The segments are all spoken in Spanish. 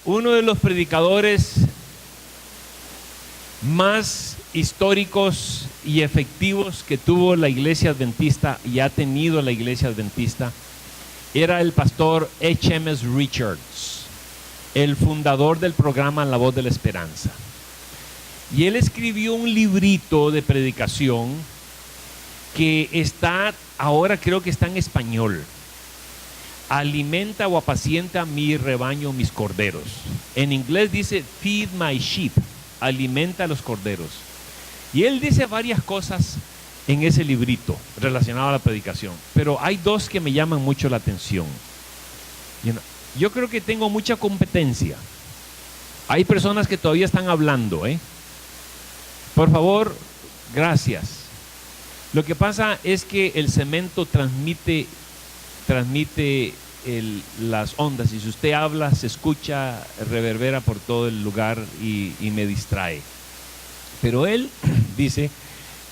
uno de los predicadores más históricos y efectivos que tuvo la iglesia adventista y ha tenido la iglesia adventista era el pastor H.M.S. Richards, el fundador del programa La Voz de la Esperanza. Y él escribió un librito de predicación que está, ahora creo que está en español. Alimenta o apacienta mi rebaño, mis corderos. En inglés dice Feed my sheep, alimenta a los corderos. Y él dice varias cosas en ese librito relacionado a la predicación, pero hay dos que me llaman mucho la atención. Yo creo que tengo mucha competencia. Hay personas que todavía están hablando, Por favor, gracias. Lo que pasa es que el cemento transmite las ondas, y si usted habla, se escucha, reverbera por todo el lugar y me distrae. Pero él dice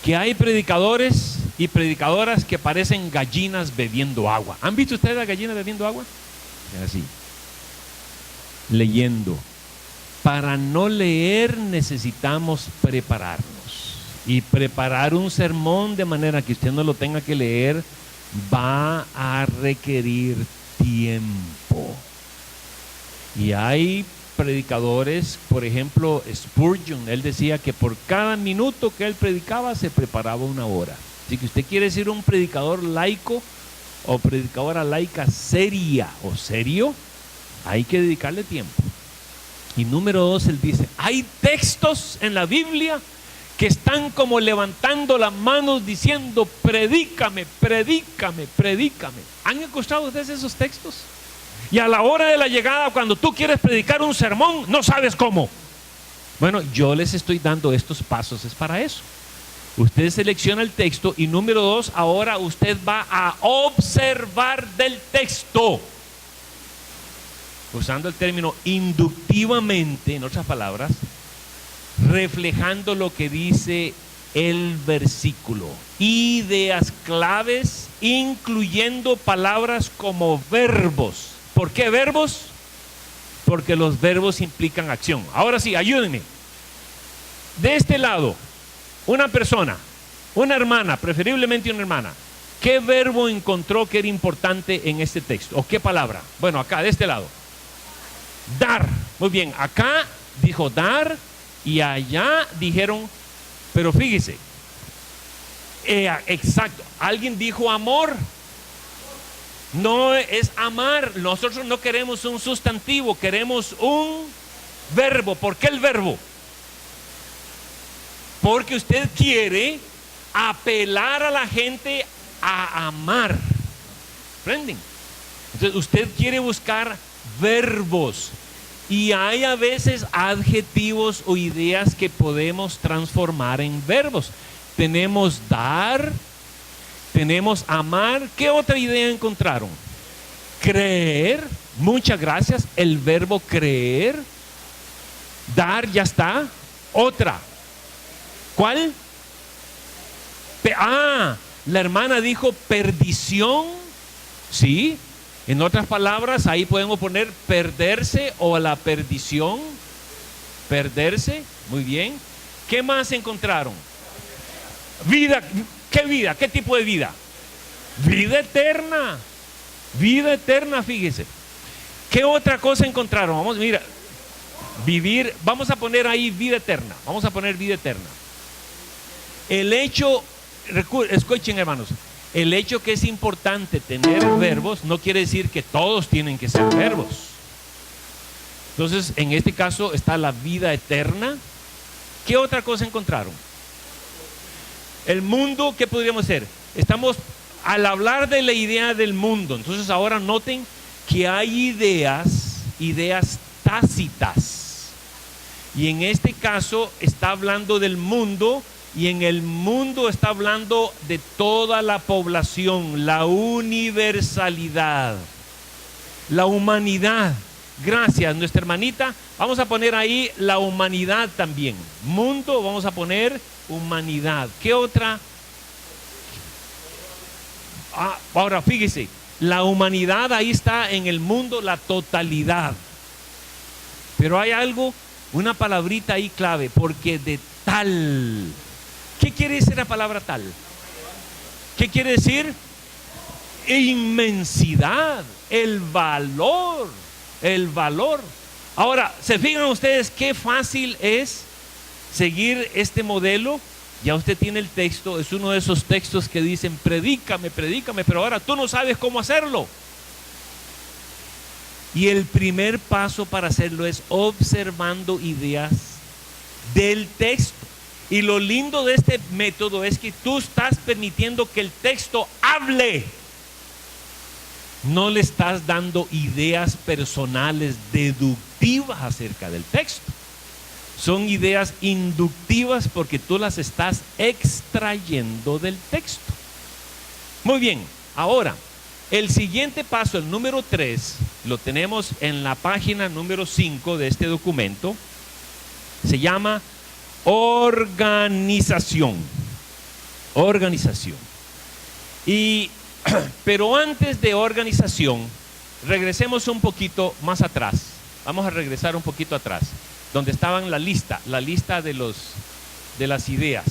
que hay predicadores y predicadoras que parecen gallinas bebiendo agua. ¿Han visto ustedes a gallinas bebiendo agua? Así, leyendo. Para no leer necesitamos prepararnos. Y preparar un sermón de manera que usted no lo tenga que leer va a requerir tiempo. Y hay predicadores, por ejemplo, Spurgeon, él decía que por cada minuto que él predicaba se preparaba una hora. Así que usted quiere ser un predicador laico o predicadora laica seria o serio, hay que dedicarle tiempo. Y número dos, él dice, hay textos en la Biblia que están como levantando las manos diciendo, predícame, predícame, predícame. ¿Han encontrado ustedes esos textos? Y a la hora de la llegada, cuando tú quieres predicar un sermón, no sabes cómo. Bueno, yo les estoy dando estos pasos, es para eso. Usted selecciona el texto y número dos, ahora usted va a observar del texto. Usando el término inductivamente, en otras palabras, reflejando lo que dice el versículo. Ideas claves, incluyendo palabras como verbos. ¿Por qué verbos? Porque los verbos implican acción. Ahora sí, ayúdenme. De este lado, una persona, una hermana, preferiblemente una hermana, ¿qué verbo encontró que era importante en este texto? ¿O qué palabra? Bueno, acá, de este lado. Dar. Muy bien, acá dijo dar y allá dijeron, pero fíjese, exacto, alguien dijo amor. No es amar. Nosotros no queremos un sustantivo, queremos un verbo. ¿Por qué el verbo? Porque usted quiere apelar a la gente a amar. ¿Comprenden? Entonces usted quiere buscar verbos. Y hay a veces adjetivos o ideas que podemos transformar en verbos. Tenemos dar, tenemos amar. ¿Qué otra idea encontraron? Creer. Muchas gracias. El verbo creer. Dar, ya está. Otra. ¿Cuál? La hermana dijo perdición. Sí. En otras palabras, ahí podemos poner perderse o la perdición. Perderse. Muy bien. ¿Qué más encontraron? Vida. ¿Qué vida? ¿Qué tipo de vida? Vida eterna. Vida eterna, fíjese. ¿Qué otra cosa encontraron? Vamos, mira. Vivir. Vamos a poner ahí vida eterna. Vamos a poner vida eterna. El hecho, escuchen hermanos, el hecho que es importante tener verbos no quiere decir que todos tienen que ser verbos. Entonces, en este caso está la vida eterna. ¿Qué otra cosa encontraron? El mundo, ¿qué podríamos hacer? Estamos al hablar de la idea del mundo. Entonces ahora noten que hay ideas tácitas. Y en este caso está hablando del mundo. Y en el mundo está hablando de toda la población, la universalidad, la humanidad. Gracias, nuestra hermanita. Vamos a poner ahí la humanidad también. Mundo, vamos a poner humanidad. ¿Qué otra? Ahora fíjese, la humanidad ahí está en el mundo, la totalidad. Pero hay algo, una palabrita ahí clave, porque de tal. ¿Qué quiere decir la palabra tal? ¿Qué quiere decir? Inmensidad, el valor. Ahora, ¿se fijan ustedes qué fácil es seguir este modelo? Ya usted tiene el texto, es uno de esos textos que dicen, predícame, pero ahora tú no sabes cómo hacerlo. Y el primer paso para hacerlo es observando ideas del texto. Y lo lindo de este método es que tú estás permitiendo que el texto hable. No le estás dando ideas personales deductivas acerca del texto. Son ideas inductivas porque tú las estás extrayendo del texto. Muy bien, ahora, el siguiente paso, el número 3, lo tenemos en la página número 5 de este documento. Se llama organización. Organización. Pero antes de organización, regresemos un poquito más atrás. Vamos a regresar un poquito atrás, donde estaban la lista de las ideas.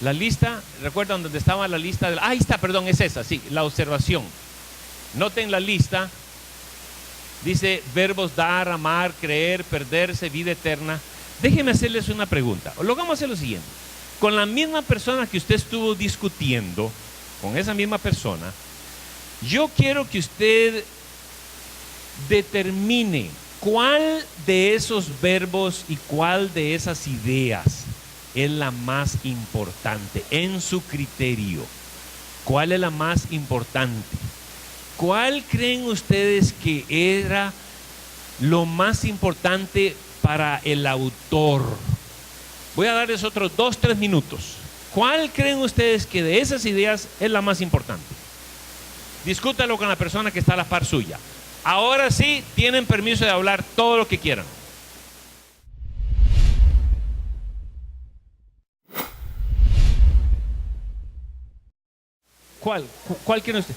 La lista, ¿recuerdan dónde estaba la lista? Ahí está, perdón, es esa, sí, la observación. Noten la lista. Dice verbos dar, amar, creer, perderse, vida eterna. Déjenme hacerles una pregunta. Lo vamos a hacer lo siguiente. Con la misma persona que usted estuvo discutiendo, con esa misma persona, yo quiero que usted determine cuál de esos verbos y cuál de esas ideas es la más importante en su criterio. ¿Cuál es la más importante? ¿Cuál creen ustedes que era lo más importante para el autor? Voy a darles otros 2-3 minutos. ¿Cuál creen ustedes que de esas ideas es la más importante? Discútalo con la persona que está a la par suya. Ahora sí, tienen permiso de hablar todo lo que quieran. ¿Cuál quiere usted?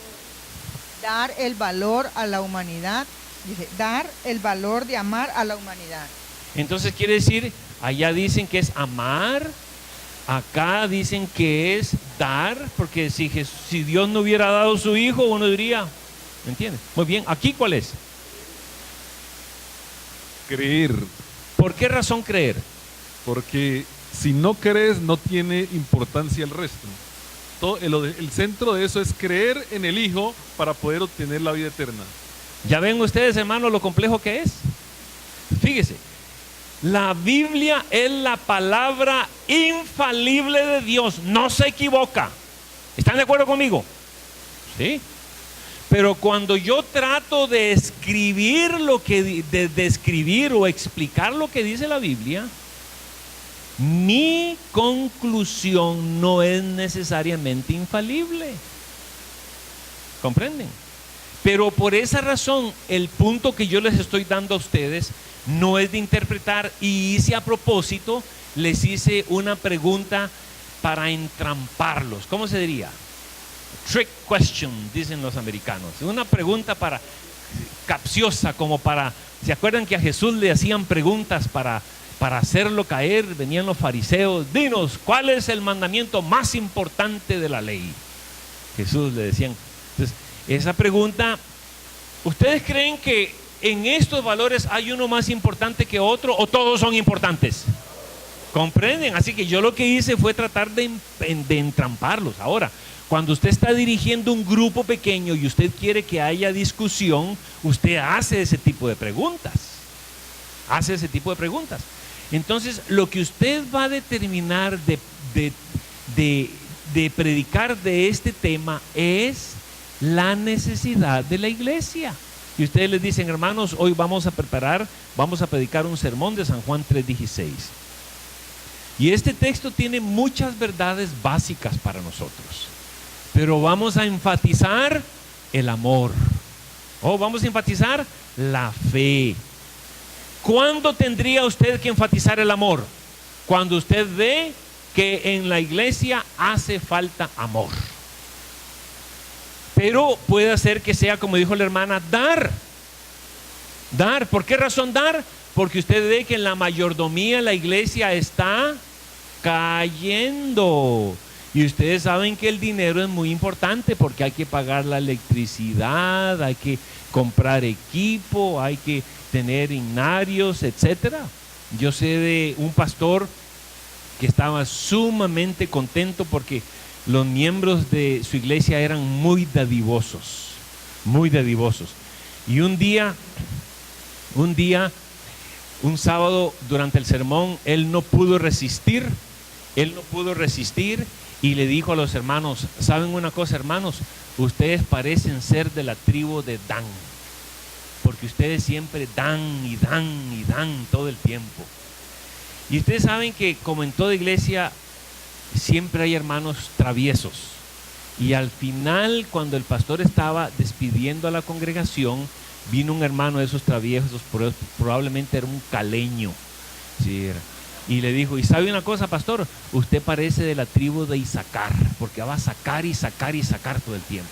Dar el valor a la humanidad. Dice, dar el valor de amar a la humanidad. Entonces quiere decir, allá dicen que es amar, acá dicen que es dar, porque si Dios no hubiera dado su hijo, uno diría, ¿me entiendes? Muy bien, ¿aquí cuál es? Creer. ¿Por qué razón creer? Porque si no crees, no tiene importancia el resto. El centro de eso es creer en el Hijo para poder obtener la vida eterna. Ya ven ustedes, hermanos, lo complejo que es. Fíjese, la Biblia es la palabra infalible de Dios, no se equivoca. ¿Están de acuerdo conmigo? Sí. Pero cuando yo trato de escribir de describir o explicar lo que dice la Biblia, mi conclusión no es necesariamente infalible. ¿Comprenden? Pero por esa razón, el punto que yo les estoy dando a ustedes no es de interpretar, y hice a propósito, les hice una pregunta para entramparlos. ¿Cómo se diría? Trick question, dicen los americanos. Una pregunta capciosa, como para, ¿se acuerdan que a Jesús le hacían preguntas para hacerlo caer? Venían los fariseos, dinos, ¿cuál es el mandamiento más importante de la ley? Jesús le decían. Entonces, esa pregunta, ¿ustedes creen que en estos valores hay uno más importante que otro o todos son importantes? ¿Comprenden? Así que yo lo que hice fue tratar de entramparlos. Ahora, cuando usted está dirigiendo un grupo pequeño y usted quiere que haya discusión, usted hace ese tipo de preguntas. Entonces, lo que usted va a determinar de predicar de este tema es la necesidad de la iglesia. Y ustedes les dicen, hermanos, hoy vamos a predicar un sermón de San Juan 3:16. Y este texto tiene muchas verdades básicas para nosotros, pero vamos a enfatizar el amor. Vamos a enfatizar la fe. ¿Cuándo tendría usted que enfatizar el amor? Cuando usted ve que en la iglesia hace falta amor. Pero puede ser que sea, como dijo la hermana, dar. Dar. ¿Por qué razón dar? Porque usted ve que en la mayordomía la iglesia está cayendo. Y ustedes saben que el dinero es muy importante porque hay que pagar la electricidad, hay que comprar equipo, hay que tener inarios, etcétera. Yo sé de un pastor que estaba sumamente contento porque los miembros de su iglesia eran muy dadivosos, muy dadivosos. Y un sábado durante el sermón, él no pudo resistir y le dijo a los hermanos: ¿saben una cosa, hermanos? Ustedes parecen ser de la tribu de Dan, porque ustedes siempre dan y dan y dan todo el tiempo. Y ustedes saben que, como en toda iglesia, siempre hay hermanos traviesos. Y al final, cuando el pastor estaba despidiendo a la congregación, vino un hermano de esos traviesos, probablemente era un caleño, sí, y le dijo: ¿y sabe una cosa, pastor? Usted parece de la tribu de Isaacar, porque va a sacar y sacar y sacar todo el tiempo.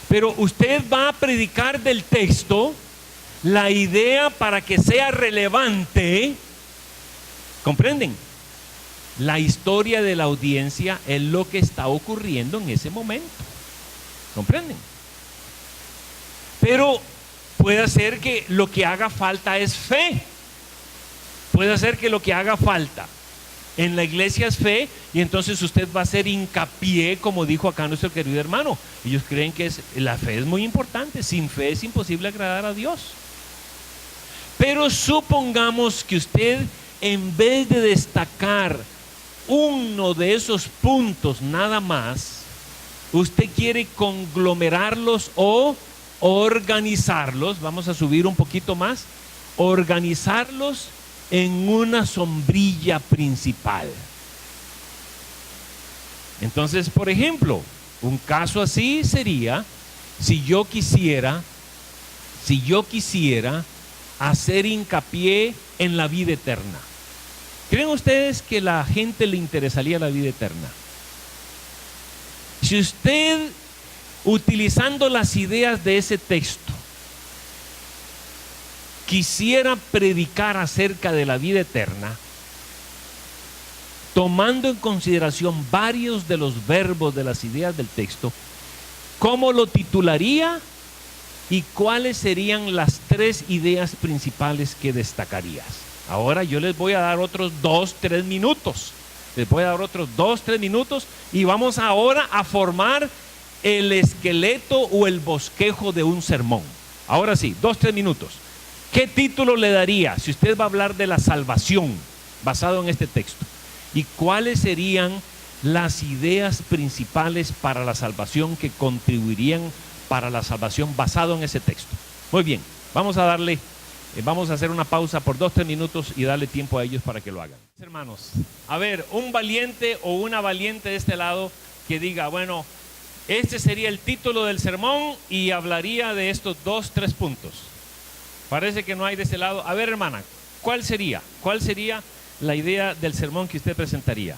Pero usted va a predicar del texto la idea para que sea relevante. ¿Comprenden? La historia de la audiencia es lo que está ocurriendo en ese momento. ¿Comprenden? Pero puede ser que lo que haga falta es fe. Puede ser que lo que haga falta en la iglesia es fe, y entonces usted va a hacer hincapié, como dijo acá nuestro querido hermano. Ellos creen que la fe es muy importante. Sin fe es imposible agradar a Dios. Pero supongamos que usted, en vez de destacar uno de esos puntos nada más, usted quiere conglomerarlos o organizarlos. Vamos a subir un poquito más. Organizarlos en una sombrilla principal. Entonces, por ejemplo, un caso así sería si yo quisiera hacer hincapié en la vida eterna. ¿Creen ustedes que a la gente le interesaría la vida eterna? Si usted, utilizando las ideas de ese texto, quisiera predicar acerca de la vida eterna, tomando en consideración varios de los verbos de las ideas del texto, ¿cómo lo titularía y cuáles serían las 3 ideas principales que destacarías? Ahora yo les voy a dar otros 2-3 minutos. Les voy a dar otros 2-3 minutos y vamos ahora a formar el esqueleto o el bosquejo de un sermón. Ahora sí, 2-3 minutos. ¿Qué título le daría si usted va a hablar de la salvación basado en este texto? ¿Y cuáles serían las ideas principales para la salvación que contribuirían para la salvación basado en ese texto? Muy bien, vamos a hacer una pausa por 2-3 minutos y darle tiempo a ellos para que lo hagan. Hermanos, a ver, un valiente o una valiente de este lado que diga: bueno, este sería el título del sermón y hablaría de estos 2-3 puntos. Parece que no hay de ese lado. A ver, hermana, ¿cuál sería la idea del sermón que usted presentaría?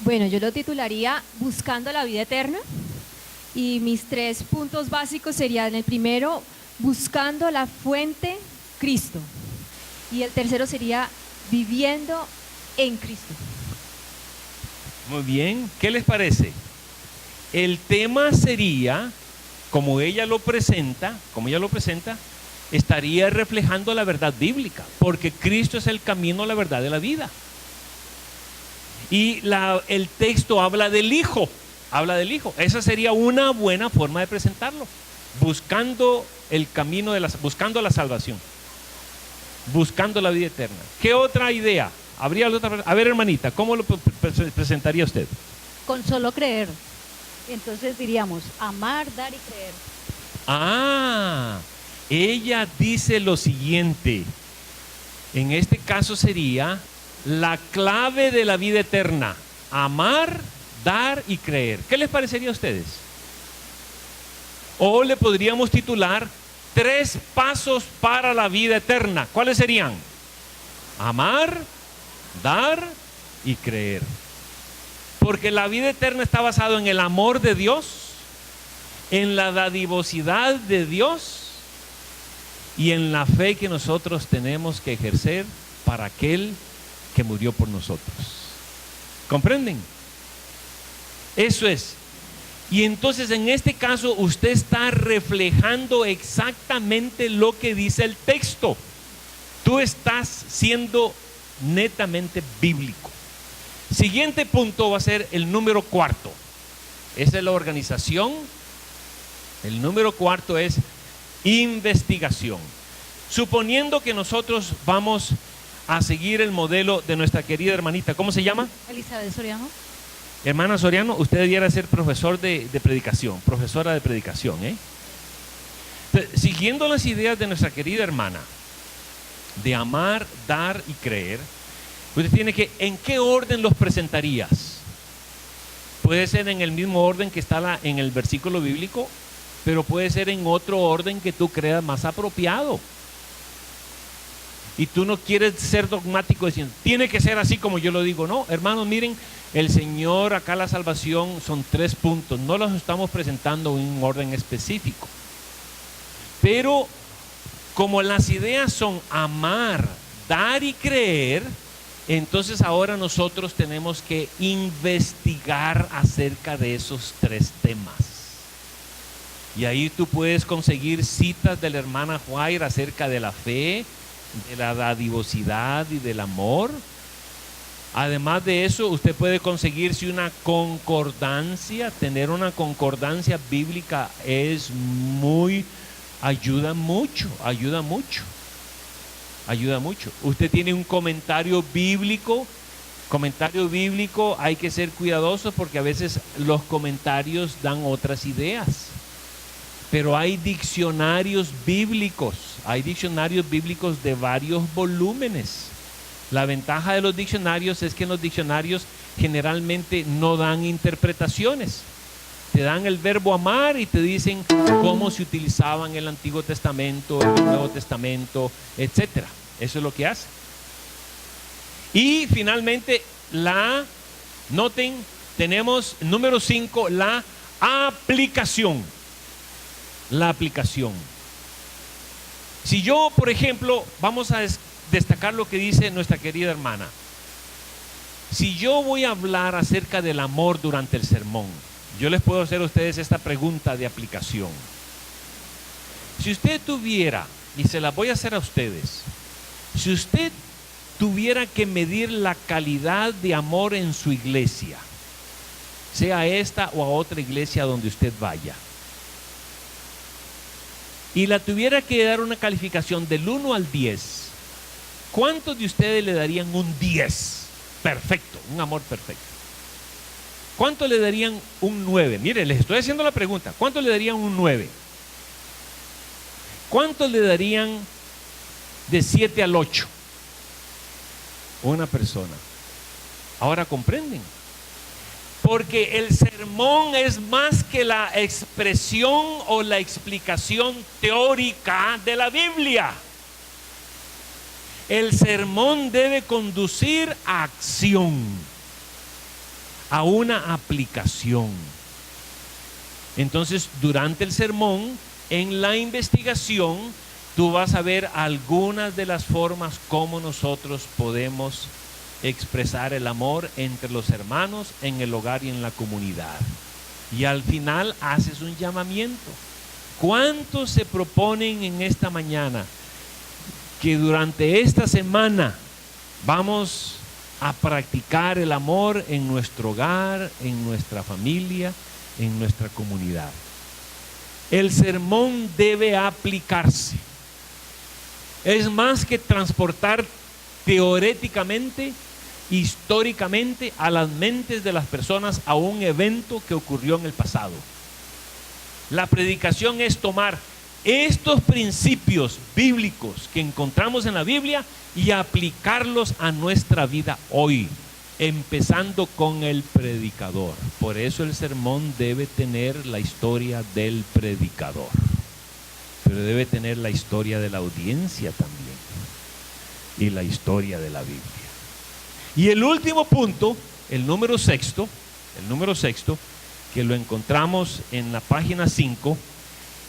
Bueno, yo lo titularía Buscando la vida eterna, y mis 3 puntos básicos serían: el primero, buscando la fuente, Cristo, y el tercero sería viviendo en Cristo. Muy bien, ¿qué les parece? El tema sería, como ella lo presenta, estaría reflejando la verdad bíblica, porque Cristo es el camino, la verdad de la vida. Y el texto habla del Hijo. Esa sería una buena forma de presentarlo. Buscando el camino buscando la salvación, buscando la vida eterna. ¿Qué otra idea? ¿Habría otra? A ver, hermanita, ¿cómo lo presentaría usted? Con solo creer. Entonces diríamos amar, dar y creer. Ella dice lo siguiente. En este caso sería la clave de la vida eterna: amar, dar y creer. ¿Qué les parecería a ustedes? O le podríamos titular 3 pasos para la vida eterna. ¿Cuáles serían? Amar, dar y creer. Porque la vida eterna está basada en el amor de Dios, en la dadivosidad de Dios y en la fe que nosotros tenemos que ejercer para aquel que murió por nosotros. ¿Comprenden? Eso es. Y entonces en este caso usted está reflejando exactamente lo que dice el texto. Tú estás siendo netamente bíblico. Siguiente punto va a ser el número 4. Esa es la organización. El número 4 es investigación. Suponiendo que nosotros vamos a seguir el modelo de nuestra querida hermanita, ¿cómo se llama? Elizabeth Soriano. Hermana Soriano, usted debiera ser profesor de predicación, profesora de predicación, ¿eh? Entonces, siguiendo las ideas de nuestra querida hermana, de amar, dar y creer, usted tiene que, ¿en qué orden los presentarías? Puede ser en el mismo orden que está en el versículo bíblico, pero puede ser en otro orden que tú creas más apropiado. Y tú no quieres ser dogmático diciendo, tiene que ser así como yo lo digo. No, hermanos, miren, el Señor, acá la salvación son 3 puntos. No los estamos presentando en un orden específico. Pero como las ideas son amar, dar y creer, entonces ahora nosotros tenemos que investigar acerca de esos 3 temas. Y ahí tú puedes conseguir citas de la hermana Juair acerca de la fe, de la dadivosidad y del amor. Además de eso, usted puede conseguirse una concordancia. Tener una concordancia bíblica es ayuda mucho. Usted tiene un comentario bíblico. Comentario bíblico, hay que ser cuidadosos porque a veces los comentarios dan otras ideas. Pero hay diccionarios bíblicos de varios volúmenes. La ventaja de los diccionarios es que en los diccionarios generalmente no dan interpretaciones. Te dan el verbo amar y te dicen cómo se utilizaba en el Antiguo Testamento, en el Nuevo Testamento, etc. Eso es lo que hace. Y finalmente, noten, tenemos número 5, la aplicación. La aplicación. Si yo, por ejemplo, vamos a destacar lo que dice nuestra querida hermana. Si yo voy a hablar acerca del amor durante el sermón, yo les puedo hacer a ustedes esta pregunta de aplicación. Si usted tuviera, y se la voy a hacer a ustedes, si usted tuviera que medir la calidad de amor en su iglesia, sea esta o a otra iglesia donde usted vaya, y la tuviera que dar una calificación del 1 al 10, ¿cuántos de ustedes le darían un 10? Perfecto, un amor perfecto. ¿Cuántos le darían un 9? Mire, les estoy haciendo la pregunta. ¿Cuántos le darían un 9? ¿Cuántos le darían de 7 al 8? Una persona. Ahora comprenden. Porque el sermón es más que la expresión o la explicación teórica de la Biblia. El sermón debe conducir a acción, a una aplicación. Entonces, durante el sermón, en la investigación, tú vas a ver algunas de las formas como nosotros podemos expresar el amor entre los hermanos en el hogar y en la comunidad. Y al final haces un llamamiento. ¿Cuántos se proponen en esta mañana que durante esta semana vamos a practicar el amor en nuestro hogar, en nuestra familia, en nuestra comunidad? El sermón debe aplicarse. Es más que transportar teóricamente, históricamente a las mentes de las personas a un evento que ocurrió en el pasado. La predicación es tomar estos principios bíblicos que encontramos en la Biblia y aplicarlos a nuestra vida hoy, empezando con el predicador. Por eso el sermón debe tener la historia del predicador, pero debe tener la historia de la audiencia también y la historia de la Biblia. Y el último punto, el número sexto, que lo encontramos en la página 5,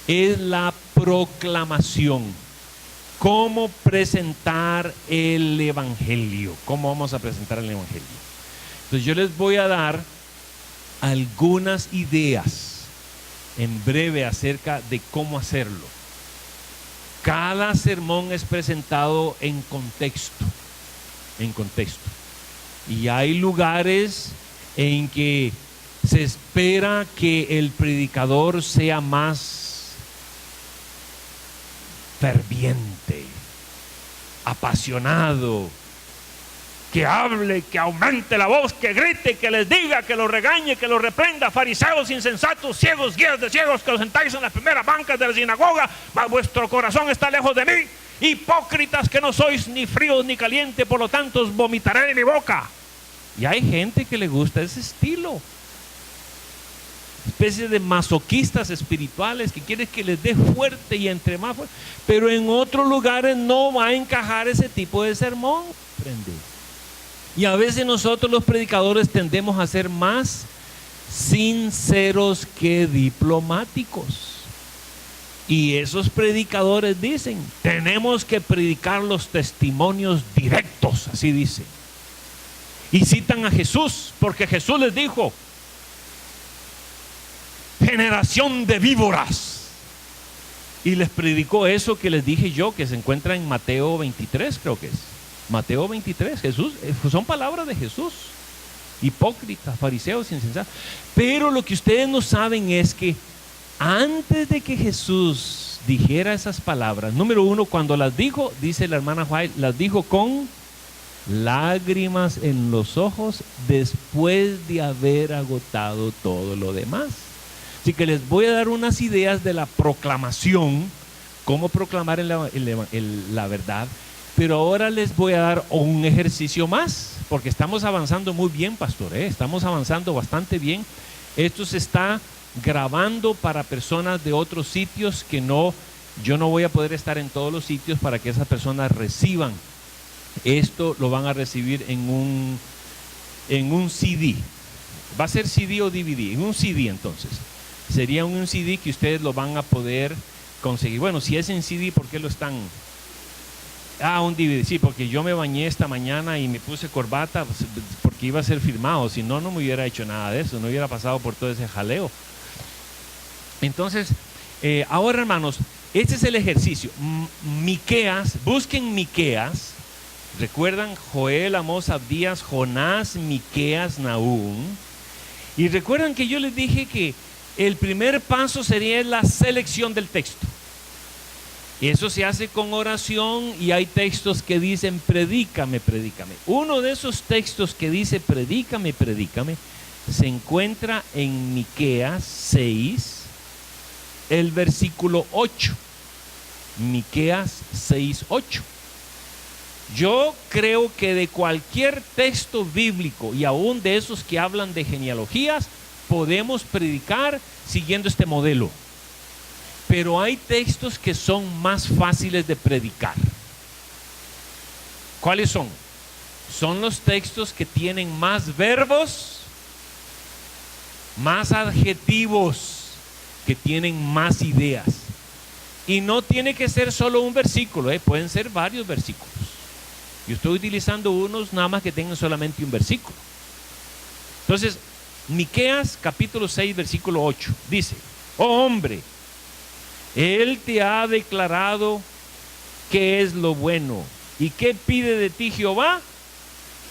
es la proclamación. ¿Cómo presentar el Evangelio? ¿Cómo vamos a presentar el Evangelio? Entonces yo les voy a dar algunas ideas en breve acerca de cómo hacerlo. Cada sermón es presentado en contexto. Y hay lugares en que se espera que el predicador sea más ferviente, apasionado, que hable, que aumente la voz, que grite, que les diga, que los regañe, que los reprenda. Fariseos insensatos, ciegos, guías de ciegos, que os sentáis en las primeras bancas de la sinagoga, mas vuestro corazón está lejos de mí. Hipócritas, que no sois ni fríos ni calientes, por lo tanto os vomitaré de mi boca. Y hay gente que le gusta ese estilo, especie de masoquistas espirituales que quieren que les dé fuerte y entre más fuerte. Pero en otros lugares no va a encajar ese tipo de sermón. Y a veces nosotros los predicadores tendemos a ser más sinceros que diplomáticos. Y esos predicadores dicen, tenemos que predicar los testimonios directos, así dicen. Y citan a Jesús, porque Jesús les dijo, generación de víboras. Y les predicó eso que les dije yo, que se encuentra en Mateo 23, creo que es. Mateo 23, Jesús, son palabras de Jesús. Hipócritas, fariseos, insensatos. Pero lo que ustedes no saben es que antes de que Jesús dijera esas palabras, número uno, cuando las dijo, dice la hermana White, las dijo con lágrimas en los ojos después de haber agotado todo lo demás. Así que les voy a dar unas ideas de la proclamación, cómo proclamar la verdad. Pero ahora les voy a dar un ejercicio más, porque estamos avanzando muy bien, pastor, estamos avanzando bastante bien. Esto se está grabando para personas de otros sitios que yo no voy a poder estar en todos los sitios para que esas personas reciban. Esto lo van a recibir en un CD. Va a ser CD o DVD, en un CD entonces. Sería un CD que ustedes lo van a poder conseguir. Bueno, si es en CD, ¿por qué lo están? Un DVD, sí, porque yo me bañé esta mañana y me puse corbata porque iba a ser firmado. Si no, no me hubiera hecho nada de eso, no hubiera pasado por todo ese jaleo. Entonces, ahora hermanos, este es el ejercicio. Miqueas, busquen Miqueas. Recuerdan Joel, Amós, Abdías, Jonás, Miqueas, Nahum. Y recuerdan que yo les dije que el primer paso sería la selección del texto. Eso se hace con oración y hay textos que dicen predícame, predícame. Uno de esos textos que dice predícame, predícame se encuentra en Miqueas 6, el versículo 8. Miqueas 6, 8. Yo creo que de cualquier texto bíblico y aún de esos que hablan de genealogías podemos predicar siguiendo este modelo. Pero hay textos que son más fáciles de predicar. ¿Cuáles son? Son los textos que tienen más verbos, más adjetivos, que tienen más ideas. Y no tiene que ser solo un versículo, pueden ser varios versículos. Yo estoy utilizando unos nada más que tengan solamente un versículo. Entonces, Miqueas capítulo 6, versículo 8, dice, oh hombre, Él te ha declarado qué es lo bueno. ¿Y qué pide de ti Jehová?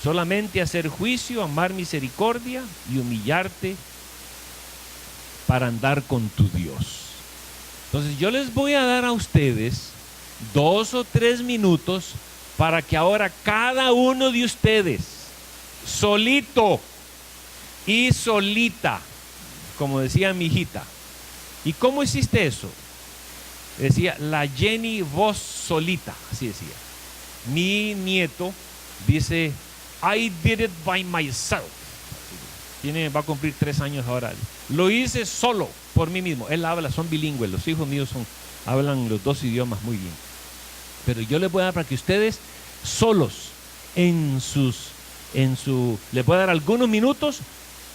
Solamente hacer juicio, amar misericordia y humillarte para andar con tu Dios. Entonces yo les voy a dar a ustedes 2 o 3 minutos para que ahora cada uno de ustedes, solito y solita, como decía mi hijita. ¿Y cómo hiciste eso? Decía la Jenny vos solita, así decía. Mi nieto dice I did it by myself. Va a cumplir 3 años ahora. Lo hice solo, por mí mismo. Él habla, son bilingües, los hijos míos hablan los 2 idiomas muy bien. Pero yo les voy a dar para que ustedes solos les voy a dar algunos minutos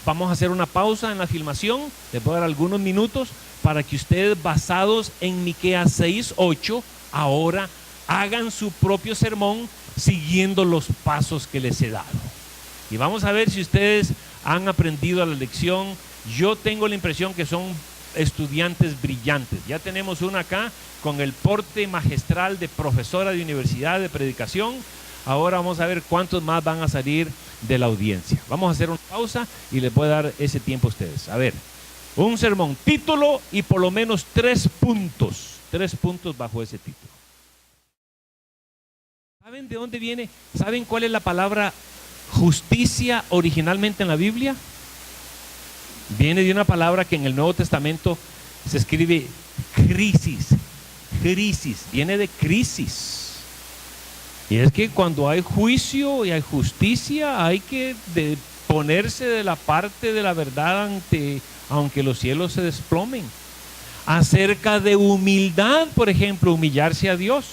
vamos a hacer una pausa en la filmación, les voy a dar algunos minutos para que ustedes, basados en Miqueas 6:8, ahora hagan su propio sermón siguiendo los pasos que les he dado. Y vamos a ver si ustedes han aprendido la lección. Yo tengo la impresión que son estudiantes brillantes. Ya tenemos una acá con el porte magistral de profesora de universidad de predicación. Ahora vamos a ver cuántos más van a salir de la audiencia. Vamos a hacer una pausa y les voy a dar ese tiempo a ustedes. A ver, un sermón, título y por lo menos 3 puntos. 3 puntos bajo ese título. ¿Saben de dónde viene? ¿Saben cuál es la palabra justicia originalmente en la Biblia? Viene de una palabra que en el Nuevo Testamento se escribe crisis. Crisis, viene de crisis. Y es que cuando hay juicio y hay justicia, hay que ponerse de la parte de la verdad aunque los cielos se desplomen. Acerca de humildad, por ejemplo, humillarse a Dios.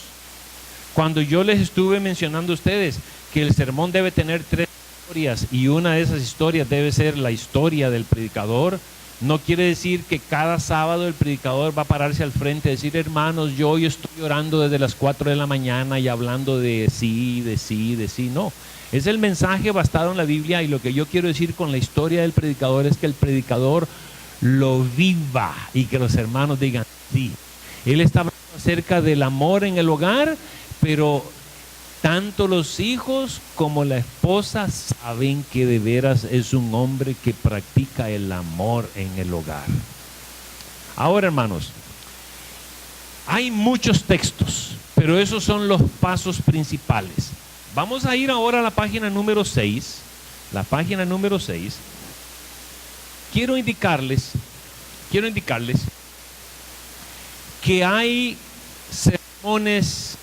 Cuando yo les estuve mencionando a ustedes que el sermón debe tener 3 historias y una de esas historias debe ser la historia del predicador, no quiere decir que cada sábado el predicador va a pararse al frente y decir: hermanos, yo hoy estoy orando desde las 4 de la mañana y hablando de sí. No, es el mensaje basado en la Biblia, y lo que yo quiero decir con la historia del predicador es que el predicador lo viva y que los hermanos digan sí. Él está hablando acerca del amor en el hogar, pero tanto los hijos como la esposa saben que de veras es un hombre que practica el amor en el hogar. Ahora, hermanos, hay muchos textos, pero esos son los pasos principales. Vamos a ir ahora a la página número 6. La página número 6. Quiero indicarles que hay sermones.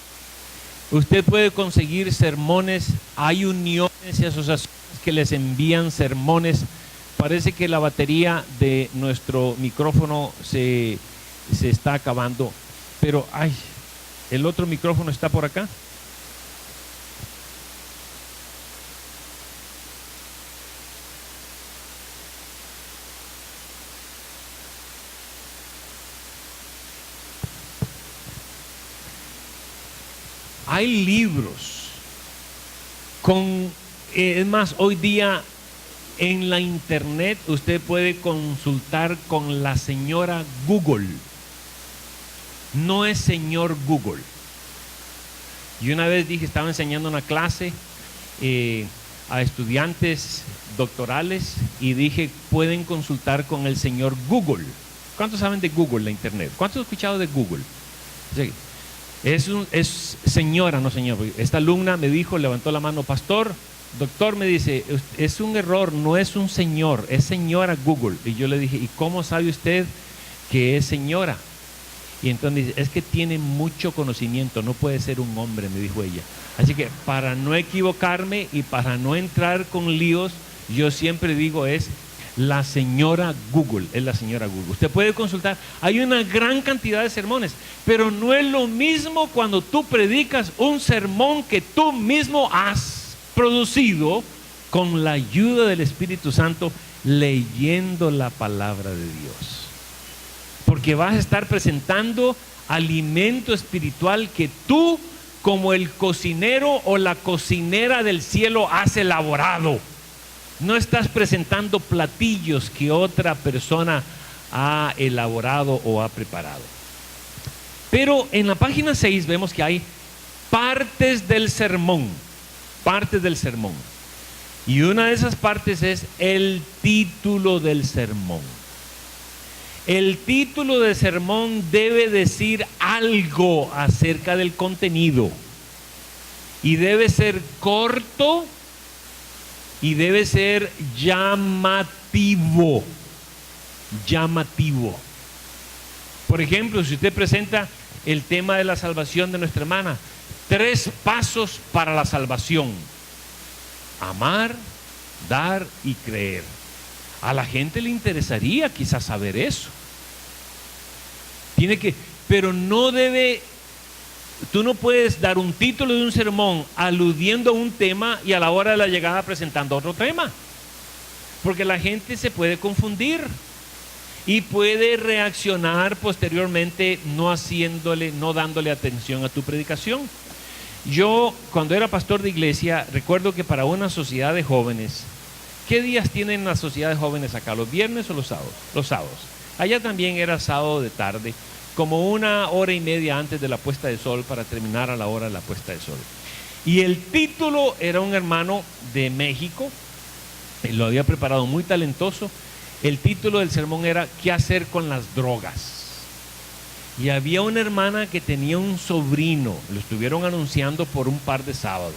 Usted puede conseguir sermones, hay uniones y asociaciones que les envían sermones. Parece que la batería de nuestro micrófono se está acabando, pero el otro micrófono está por acá. Hay libros es más, hoy día en la internet usted puede consultar con la señora Google. No es señor Google. Y una vez estaba enseñando una clase a estudiantes doctorales y dije: pueden consultar con el señor Google. ¿Cuántos saben de Google, la internet? ¿Cuántos han escuchado de Google? Sí. Es señora, no señor. Esta alumna me dijo, levantó la mano: pastor, doctor, me dice, es un error, no es un señor, es señora Google. Y yo le dije: ¿y cómo sabe usted que es señora? Y entonces dice: es que tiene mucho conocimiento, no puede ser un hombre, me dijo ella. Así que para no equivocarme y para no entrar con líos, yo siempre digo es la señora Google, es la señora Google. Usted puede consultar, hay una gran cantidad de sermones, pero no es lo mismo cuando tú predicas un sermón que tú mismo has producido con la ayuda del Espíritu Santo, leyendo la palabra de Dios. Porque vas a estar presentando alimento espiritual que tú, como el cocinero o la cocinera del cielo, has elaborado. No estás presentando platillos que otra persona ha elaborado o ha preparado. Pero en la página 6 vemos que hay partes del sermón. Partes del sermón. Y una de esas partes es el título del sermón. El título del sermón debe decir algo acerca del contenido. Y debe ser corto. Y debe ser llamativo. Llamativo. Por ejemplo, si usted presenta el tema de la salvación de nuestra hermana: 3 pasos para la salvación. Amar, dar y creer. A la gente le interesaría quizás saber eso. Pero no debe. Tú no puedes dar un título de un sermón aludiendo a un tema y a la hora de la llegada presentando otro tema. porque la gente se puede confundir y puede reaccionar posteriormente no dándole atención a tu predicación. Yo, cuando era pastor de iglesia, recuerdo que para una sociedad de jóvenes, ¿qué días tienen las sociedades jóvenes acá? ¿Los viernes o los sábados? Los sábados. Allá también era sábado de tarde, como 1 hora y media antes de la puesta de sol para terminar a la hora de la puesta de sol. Y el título era un hermano de México, lo había preparado muy talentoso. El título del sermón era ¿qué hacer con las drogas? Y había una hermana que tenía un sobrino, lo estuvieron anunciando por un par de sábados,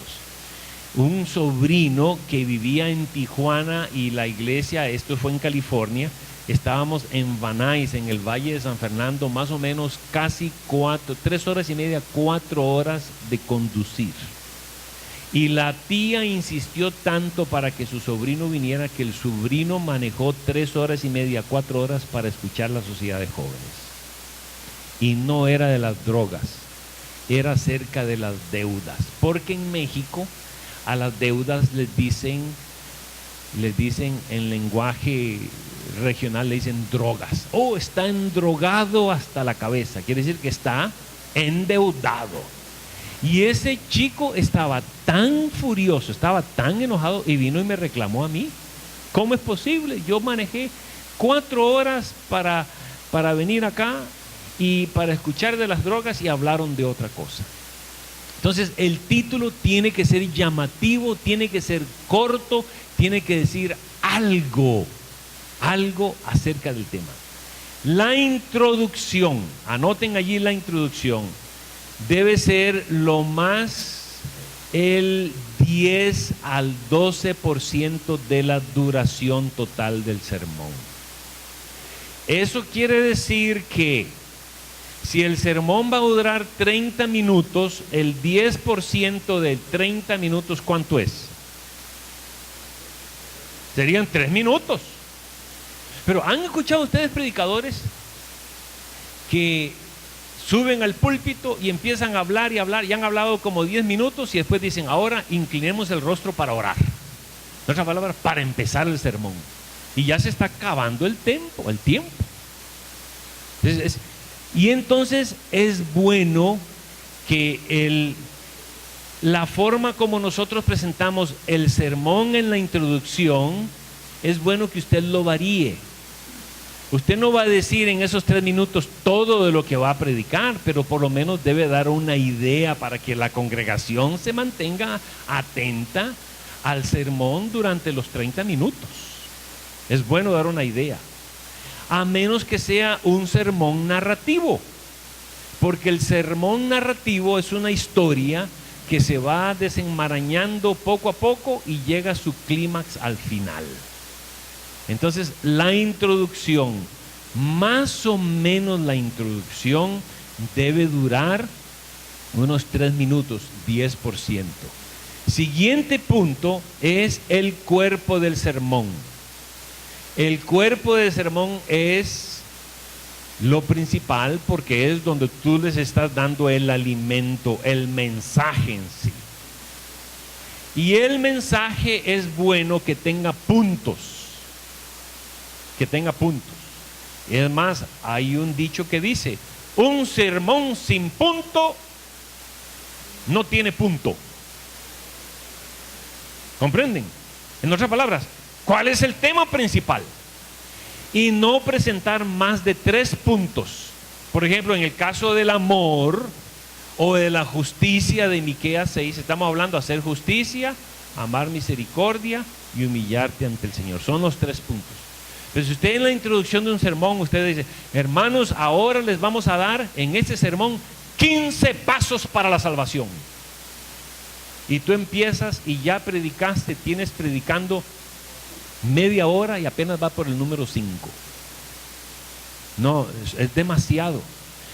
un sobrino que vivía en Tijuana y la iglesia, esto fue en California, estábamos en Van Nuys, en el Valle de San Fernando, más o menos casi 3 horas y media, 4 horas de conducir. Y la tía insistió tanto para que su sobrino viniera que el sobrino manejó 3 horas y media, 4 horas para escuchar la sociedad de jóvenes. Y no era de las drogas, era acerca de las deudas. Porque en México a las deudas les dicen en lenguaje regional, le dicen drogas. Oh, está endrogado hasta la cabeza, quiere decir que está endeudado. Y ese chico estaba tan furioso, estaba tan enojado y vino y me reclamó a mí. ¿Cómo es posible? Yo manejé 4 horas para venir acá y para escuchar de las drogas y hablaron de otra cosa. Entonces el título tiene que ser llamativo, tiene que ser corto, tiene que decir algo acerca del tema. La introducción, anoten allí la introducción, debe ser lo más el 10 al 12% de la duración total del sermón. Eso quiere decir que si el sermón va a durar 30 minutos, el 10% de 30 minutos, ¿cuánto es? Serían 3 minutos. Pero ¿han escuchado ustedes predicadores que suben al púlpito y empiezan a hablar y hablar y han hablado como 10 minutos y después dicen, ahora inclinemos el rostro para orar? En otras palabras, para empezar el sermón. Y ya se está acabando el tiempo. Y entonces es bueno que la forma como nosotros presentamos el sermón en la introducción, es bueno que usted lo varíe. Usted no va a decir en esos 3 minutos todo de lo que va a predicar, pero por lo menos debe dar una idea para que la congregación se mantenga atenta al sermón durante los 30 minutos. Es bueno dar una idea, a menos que sea un sermón narrativo, porque el sermón narrativo es una historia que se va desenmarañando poco a poco y llega a su clímax al final. Entonces la introducción, más o menos la introducción debe durar unos 3 minutos, 10%. Siguiente punto es el cuerpo del sermón. El cuerpo del sermón es lo principal porque es donde tú les estás dando el alimento, el mensaje en sí. Y el mensaje es bueno que tenga puntos. Y además hay un dicho que dice, un sermón sin punto no tiene punto. ¿Comprenden? En otras palabras, ¿cuál es el tema principal? Y no presentar más de 3 puntos. Por ejemplo, en el caso del amor o de la justicia de Miqueas 6, estamos hablando de hacer justicia, amar misericordia y humillarte ante el Señor. Son los 3 puntos. Pero si usted en la introducción de un sermón, usted dice, hermanos, ahora les vamos a dar en este sermón 15 pasos para la salvación. Y tú empiezas y ya predicaste, tienes predicando media hora y apenas va por el número 5. No, es demasiado.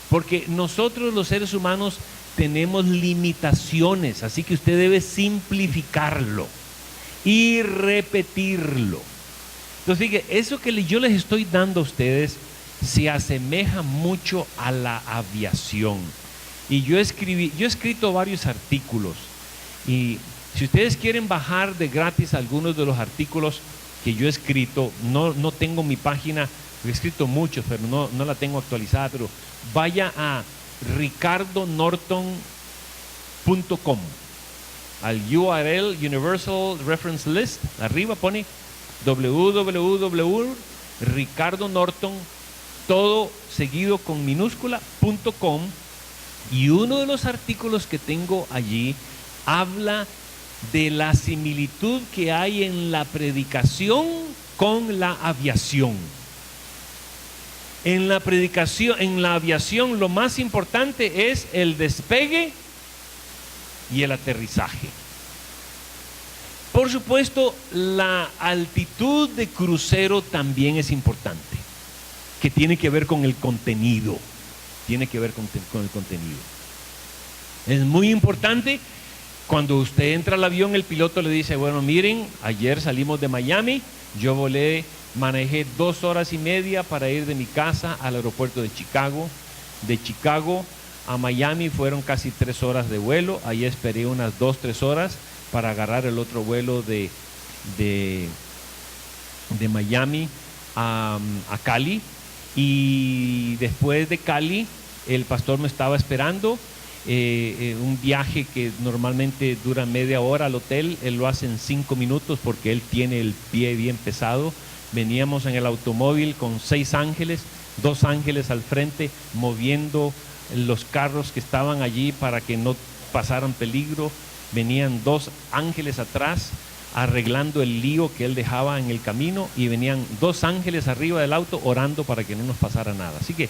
Porque nosotros los seres humanos tenemos limitaciones, así que usted debe simplificarlo y repetirlo. Entonces, fíjate, eso que yo les estoy dando a ustedes se asemeja mucho a la aviación. Y yo he escrito varios artículos. Y si ustedes quieren bajar de gratis algunos de los artículos, que yo he escrito, no tengo mi página, he escrito mucho, pero no la tengo actualizada, pero vaya a ricardonorton.com, al URL Universal Reference List, arriba pone www.ricardonorton, todo seguido con minúscula.com, y uno de los artículos que tengo allí habla de la similitud que hay en la predicación con la aviación. En la predicación, en la aviación, lo más importante es el despegue y el aterrizaje. Por supuesto, la altitud de crucero también es importante, que tiene que ver con el contenido. Tiene que ver con el contenido. Es muy importante. Cuando usted entra al avión, el piloto le dice, bueno, miren, ayer salimos de Miami, yo manejé 2 horas y media para ir de mi casa al aeropuerto de Chicago. De Chicago a Miami fueron casi 3 horas de vuelo. Ahí esperé unas 2-3 horas para agarrar el otro vuelo de Miami a Cali. Y después de Cali, el pastor me estaba esperando. Un viaje que normalmente dura media hora al hotel, él lo hace en 5 minutos porque él tiene el pie bien pesado. Veníamos en el automóvil con 6 ángeles, 2 ángeles al frente, moviendo los carros que estaban allí para que no pasaran peligro. Venían 2 ángeles atrás arreglando el lío que él dejaba en el camino, y venían 2 ángeles arriba del auto orando para que no nos pasara nada. Así que